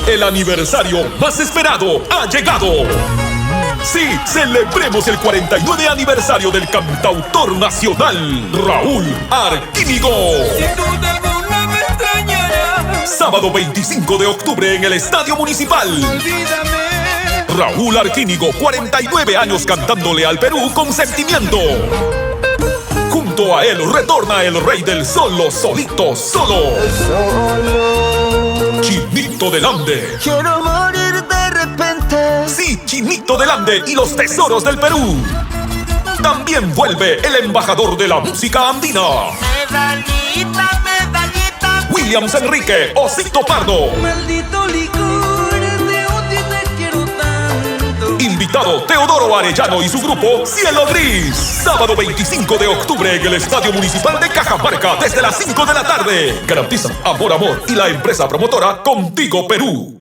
El aniversario más esperado ha llegado. Sí, celebremos el 49 aniversario del cantautor nacional, Raúl Arquínigo. Sin duda alguna me extrañarás. Sábado 25 de octubre en el Estadio Municipal. Olvídame. Raúl Arquínigo, 49 años cantándole al Perú con sentimiento. Junto a él retorna el rey del solo, solito, solo. Chinito del Ande. Quiero morir de repente. Sí, Chinito del Ande y los tesoros del Perú. También vuelve el embajador de la música andina, Medallita, medallita. Williams Enrique, Osito Pardo. Maldito licor, de odio te quiero tanto. Invitado Teodoro Arellano y su grupo Cielo Gris. Sábado 25 de octubre en el Estadio Municipal de Cajamarca desde las 5 de la tarde. Garantizan Amor Amor y la empresa promotora Contigo Perú.